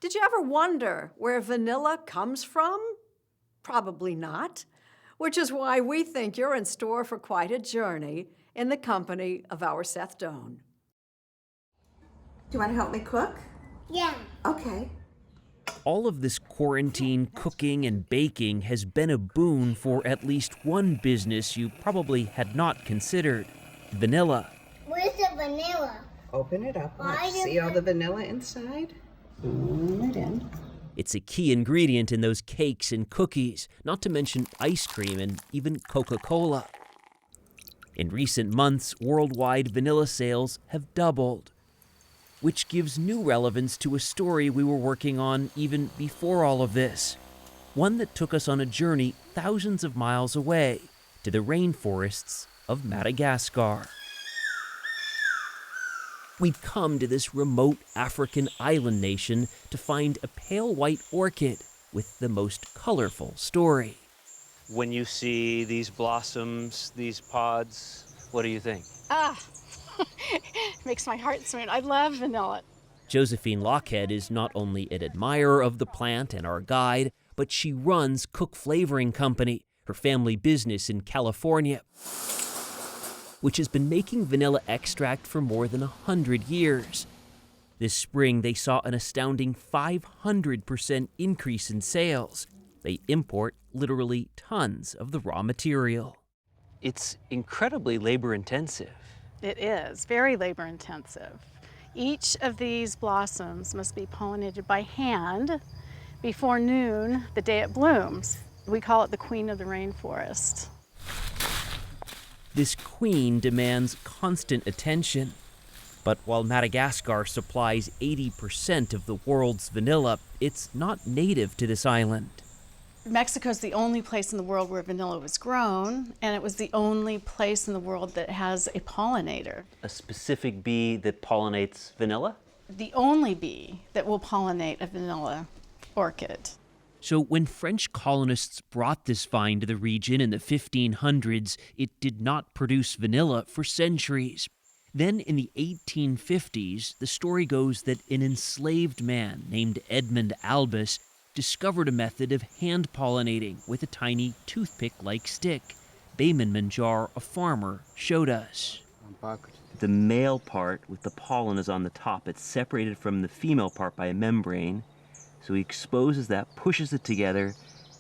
Did you ever wonder where vanilla comes from? Probably not, which is why we think you're in store for quite a journey in the company of our Seth Doane. Do you want to help me cook? Yeah. Okay. All of this quarantine cooking and baking has been a boon for at least one business you probably had not considered: vanilla. Where's the vanilla? Open it up. Why Let's do see all the vanilla inside. Put it in. It's a key ingredient in those cakes and cookies, not to mention ice cream and even Coca-Cola. In recent months, worldwide vanilla sales have doubled, which gives new relevance to a story we were working on even before all of this. One that took us on a journey thousands of miles away to the rainforests of Madagascar. We'd come to this remote African island nation to find a pale white orchid with the most colorful story. When you see these blossoms, these pods, what do you think? Makes my heart swim. I love vanilla. Josephine Lockhead is not only an admirer of the plant and our guide, but she runs Cook Flavoring Company, her family business in California, which has been making vanilla extract for more than 100 years. This spring, they saw an astounding 500% increase in sales. They import literally tons of the raw material. It's incredibly labor-intensive. It is very labor intensive. Each of these blossoms must be pollinated by hand before noon, the day it blooms. We call it the queen of the rainforest. This queen demands constant attention. But while Madagascar supplies 80% of the world's vanilla, it's not native to this island. Mexico is the only place in the world where vanilla was grown, and it was the only place in the world that has a pollinator. A specific bee that pollinates vanilla? The only bee that will pollinate a vanilla orchid. So when French colonists brought this vine to the region in the 1500s, it did not produce vanilla for centuries. Then in the 1850s, the story goes that an enslaved man named Edmund Albus discovered a method of hand pollinating with a tiny toothpick-like stick. Bayman Manjar, a farmer, showed us. The male part with the pollen is on the top. It's separated from the female part by a membrane. So he exposes that, pushes it together,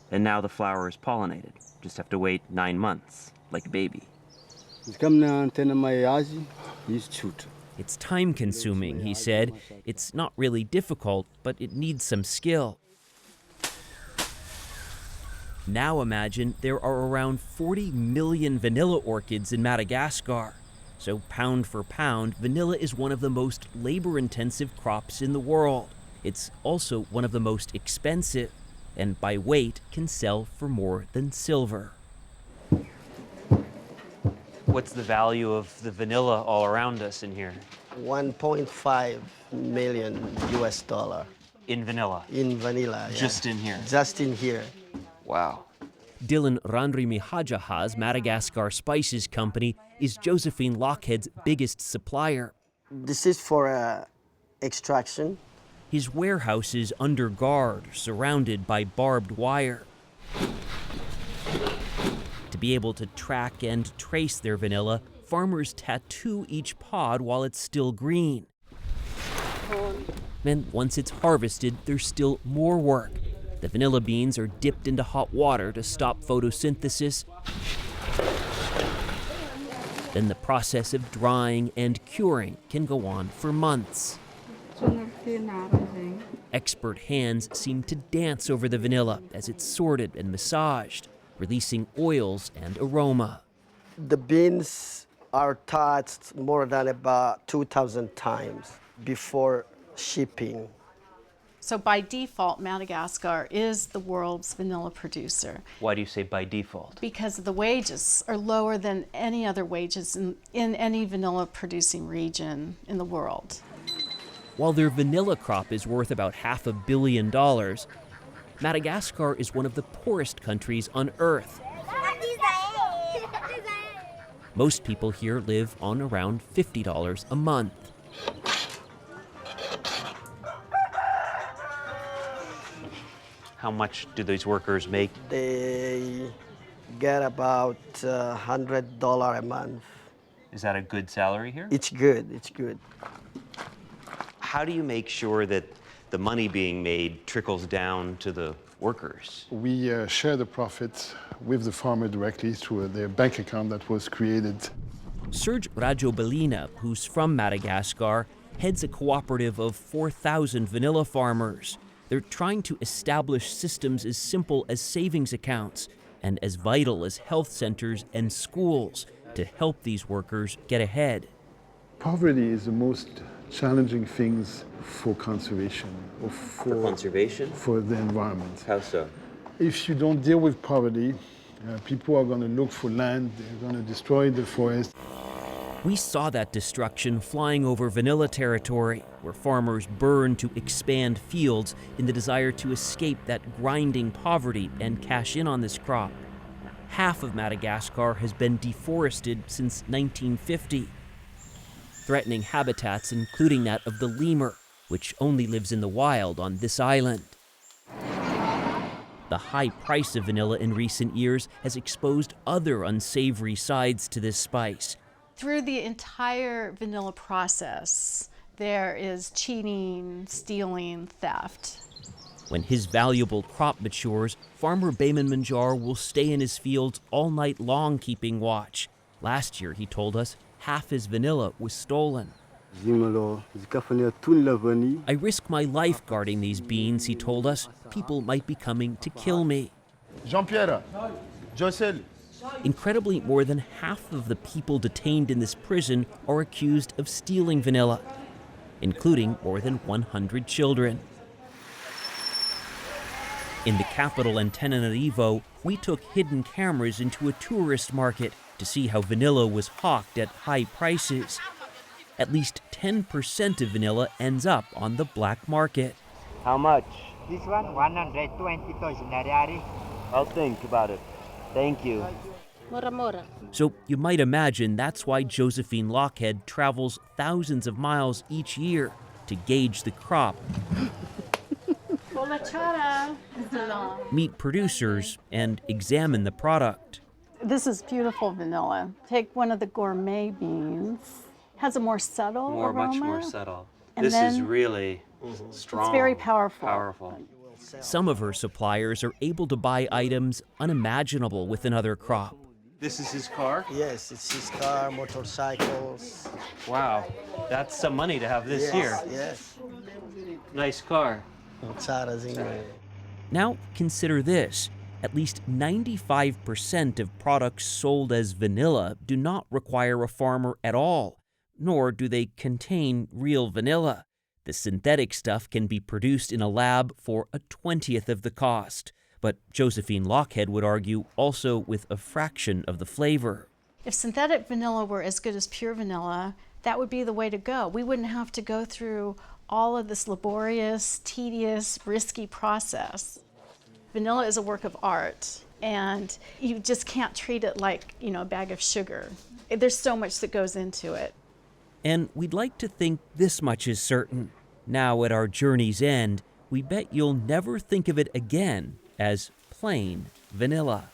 and now the flower is pollinated. Just have to wait 9 months, like a baby. It's time-consuming, he said. It's not really difficult, but it needs some skill. Now imagine there are around 40 million vanilla orchids in Madagascar. So pound for pound, vanilla is one of the most labor-intensive crops in the world. It's also one of the most expensive, and by weight can sell for more than silver. What's the value of the vanilla all around us in here? 1.5 million US dollar. In vanilla? In vanilla, yeah. Just in here? Just in here. Wow. Dylan Randrimihajaha's Madagascar Spices Company is Josephine Lockhead's biggest supplier. This is for extraction. His warehouse is under guard, surrounded by barbed wire. To be able to track and trace their vanilla, farmers tattoo each pod while it's still green. And once it's harvested, there's still more work. The vanilla beans are dipped into hot water to stop photosynthesis. Then the process of drying and curing can go on for months. Expert hands seem to dance over the vanilla as it's sorted and massaged, releasing oils and aroma. The beans are touched more than about 2,000 times before shipping. So by default, Madagascar is the world's vanilla producer. Why do you say by default? Because the wages are lower than any other wages in any vanilla producing region in the world. While their vanilla crop is worth about $500 million, Madagascar is one of the poorest countries on Earth. Most people here live on around $50 a month. How much do these workers make? They get about $100 a month. Is that a good salary here? It's good, it's good. How do you make sure that the money being made trickles down to the workers? We share the profits with the farmer directly through their bank account that was created. Serge Rajobelina, who's from Madagascar, heads a cooperative of 4,000 vanilla farmers. They're trying to establish systems as simple as savings accounts and as vital as health centers and schools to help these workers get ahead. Poverty is the most challenging things for conservation or for conservation? for the environment. How so? If you don't deal with poverty, people are going to look for land, they're going to destroy the forest. We saw that destruction flying over vanilla territory, where farmers burn to expand fields in the desire to escape that grinding poverty and cash in on this crop. Half of Madagascar has been deforested since 1950, threatening habitats including that of the lemur, which only lives in the wild on this island. The high price of vanilla in recent years has exposed other unsavory sides to this spice. Through the entire vanilla process, there is cheating, stealing, theft. When his valuable crop matures, farmer Bayman Manjar will stay in his fields all night long keeping watch. Last year, he told us, half his vanilla was stolen. I risk my life guarding these beans, he told us. People might be coming to kill me. Jean-Pierre, Jocel. Incredibly, more than half of the people detained in this prison are accused of stealing vanilla, including more than 100 children. In the capital Antananarivo, we took hidden cameras into a tourist market to see how vanilla was hawked at high prices. At least 10% of vanilla ends up on the black market. How much? This one, 120,000 reais. I'll think about it. Thank you. So you might imagine that's why Josephine Lockhead travels thousands of miles each year to gauge the crop, meet producers, and examine the product. This is beautiful vanilla. Take one of the gourmet beans. Has a more subtle aroma. Much more subtle. And This is then really strong. It's very powerful. Powerful. Some of her suppliers are able to buy items unimaginable with another crop. This is his car? Yes, it's his car, motorcycles. Wow. That's some money to have this here. Yes. Nice car. Now consider this. At least 95% of products sold as vanilla do not require a farmer at all, nor do they contain real vanilla. The synthetic stuff can be produced in a lab for a 20th of the cost, but Josephine Lockhead would argue also with a fraction of the flavor. If synthetic vanilla were as good as pure vanilla, that would be the way to go. We wouldn't have to go through all of this laborious, tedious, risky process. Vanilla is a work of art, and you just can't treat it like, a bag of sugar. There's so much that goes into it. And we'd like to think this much is certain. Now at our journey's end, we bet you'll never think of it again as plain vanilla.